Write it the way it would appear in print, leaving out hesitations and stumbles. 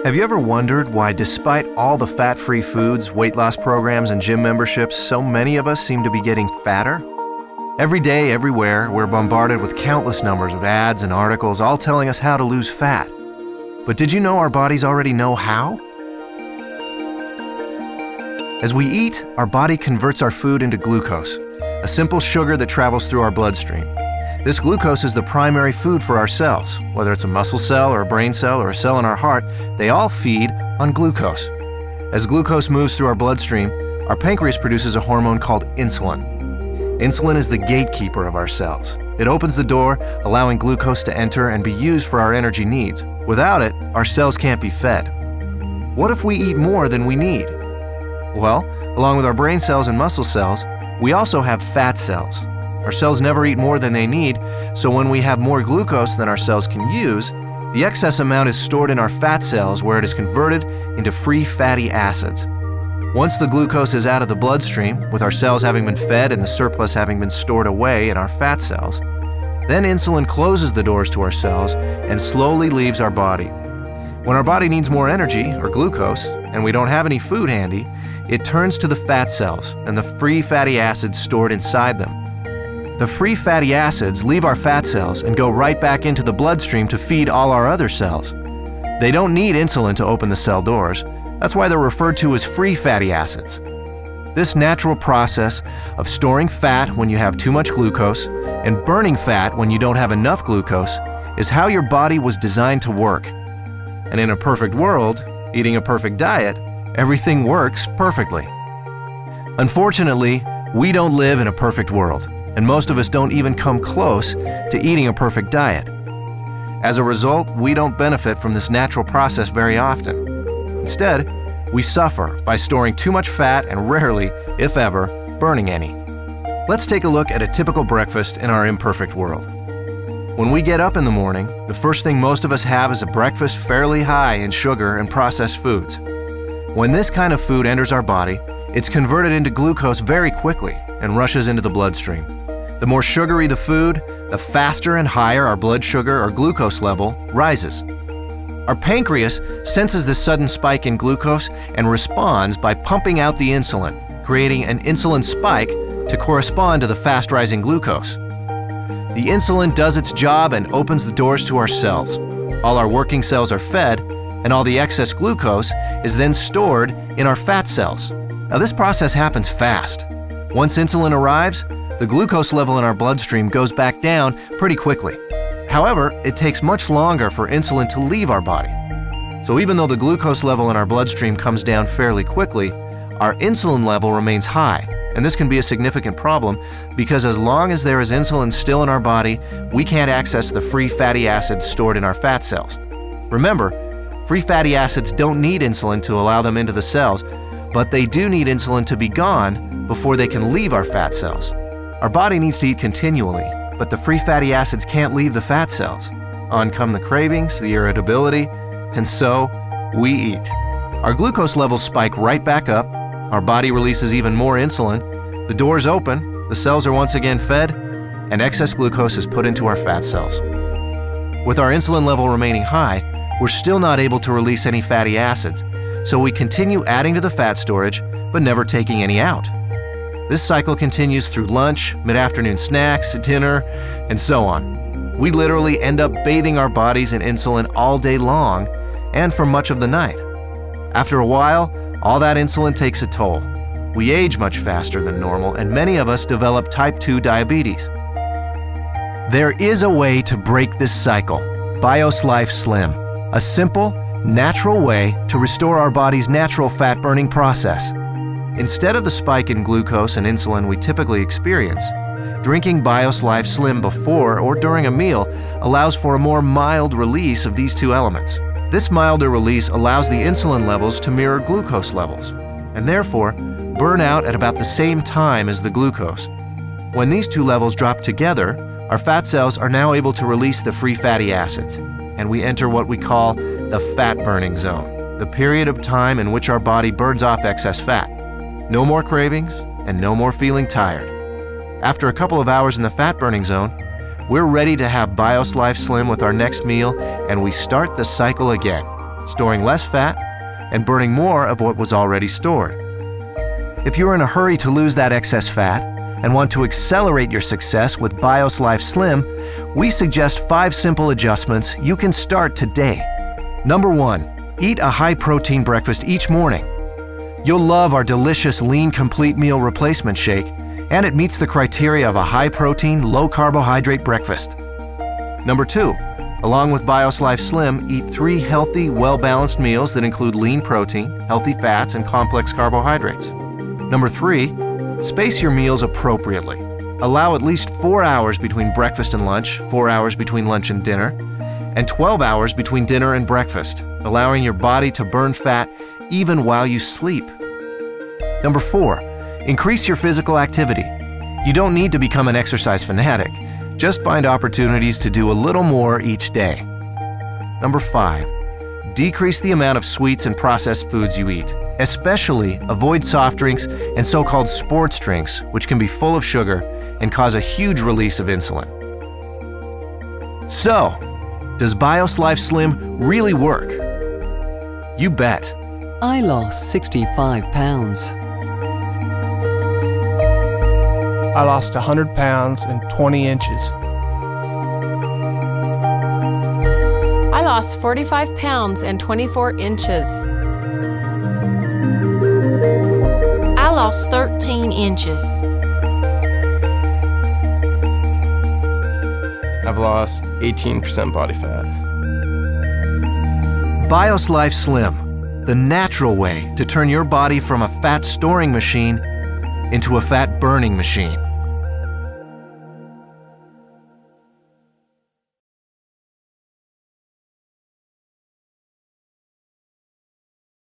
Have you ever wondered why, despite all the fat-free foods, weight loss programs, and gym memberships, so many of us seem to be getting fatter? Every day, everywhere, we're bombarded with countless numbers of ads and articles all telling us how to lose fat. But did you know our bodies already know how? As we eat, our body converts our food into glucose, a simple sugar that travels through our bloodstream. This glucose is the primary food for our cells. Whether it's a muscle cell or a brain cell or a cell in our heart, they all feed on glucose. As glucose moves through our bloodstream, our pancreas produces a hormone called insulin. Insulin is the gatekeeper of our cells. It opens the door, allowing glucose to enter and be used for our energy needs. Without it, our cells can't be fed. What if we eat more than we need? Well, along with our brain cells and muscle cells, we also have fat cells. Our cells never eat more than they need, so when we have more glucose than our cells can use, the excess amount is stored in our fat cells where it is converted into free fatty acids. Once the glucose is out of the bloodstream, with our cells having been fed and the surplus having been stored away in our fat cells, then insulin closes the doors to our cells and slowly leaves our body. When our body needs more energy, or glucose, and we don't have any food handy, it turns to the fat cells and the free fatty acids stored inside them. The free fatty acids leave our fat cells and go right back into the bloodstream to feed all our other cells. They don't need insulin to open the cell doors. That's why they're referred to as free fatty acids. This natural process of storing fat when you have too much glucose and burning fat when you don't have enough glucose is how your body was designed to work. And in a perfect world, eating a perfect diet, everything works perfectly. Unfortunately, we don't live in a perfect world, and most of us don't even come close to eating a perfect diet. As a result, we don't benefit from this natural process very often. Instead, we suffer by storing too much fat and rarely, if ever, burning any. Let's take a look at a typical breakfast in our imperfect world. When we get up in the morning, the first thing most of us have is a breakfast fairly high in sugar and processed foods. When this kind of food enters our body, it's converted into glucose very quickly and rushes into the bloodstream. The more sugary the food, the faster and higher our blood sugar or glucose level rises. Our pancreas senses this sudden spike in glucose and responds by pumping out the insulin, creating an insulin spike to correspond to the fast-rising glucose. The insulin does its job and opens the doors to our cells. All our working cells are fed, and all the excess glucose is then stored in our fat cells. Now, this process happens fast. Once insulin arrives, the glucose level in our bloodstream goes back down pretty quickly. However, it takes much longer for insulin to leave our body. So even though the glucose level in our bloodstream comes down fairly quickly, our insulin level remains high. And this can be a significant problem because as long as there is insulin still in our body, we can't access the free fatty acids stored in our fat cells. Remember, free fatty acids don't need insulin to allow them into the cells, but they do need insulin to be gone before they can leave our fat cells. Our body needs to eat continually, but the free fatty acids can't leave the fat cells. On come the cravings, the irritability, and so we eat. Our glucose levels spike right back up, our body releases even more insulin, the doors open, the cells are once again fed, and excess glucose is put into our fat cells. With our insulin level remaining high, we're still not able to release any fatty acids, so we continue adding to the fat storage, but never taking any out. This cycle continues through lunch, mid-afternoon snacks, dinner, and so on. We literally end up bathing our bodies in insulin all day long and for much of the night. After a while, all that insulin takes a toll. We age much faster than normal, and many of us develop type 2 diabetes. There is a way to break this cycle: BIOS Life Slim, a simple, natural way to restore our body's natural fat-burning process. Instead of the spike in glucose and insulin we typically experience, drinking BIOS Life Slim before or during a meal allows for a more mild release of these two elements. This milder release allows the insulin levels to mirror glucose levels, and therefore burn out at about the same time as the glucose. When these two levels drop together, our fat cells are now able to release the free fatty acids, and we enter what we call the fat-burning zone, the period of time in which our body burns off excess fat. No more cravings and no more feeling tired. After a couple of hours in the fat-burning zone, we're ready to have BIOS Life Slim with our next meal, and we start the cycle again. storing less fat and burning more of what was already stored. If you're in a hurry to lose that excess fat and want to accelerate your success with BIOS Life Slim, we suggest 5 simple adjustments you can start today. Number 1, eat a high-protein breakfast each morning. You'll love our delicious Lean Complete Meal Replacement Shake, and it meets the criteria of a high-protein, low-carbohydrate breakfast. Number 2, along with BIOS Life Slim, eat 3 healthy, well-balanced meals that include lean protein, healthy fats, and complex carbohydrates. Number 3, space your meals appropriately. Allow at least 4 hours between breakfast and lunch, 4 hours between lunch and dinner, and 12 hours between dinner and breakfast, allowing your body to burn fat even while you sleep. Number 4, increase your physical activity. You don't need to become an exercise fanatic. Just find opportunities to do a little more each day. Number 5, decrease the amount of sweets and processed foods you eat. Especially avoid soft drinks and so-called sports drinks, which can be full of sugar and cause a huge release of insulin. So, does BIOS Life Slim really work? You bet. I lost 65 pounds. I lost 100 pounds and 20 inches. I lost 45 pounds and 24 inches. I lost 13 inches. I've lost 18% body fat. BIOS Life Slim, the natural way to turn your body from a fat storing machine into a fat burning machine.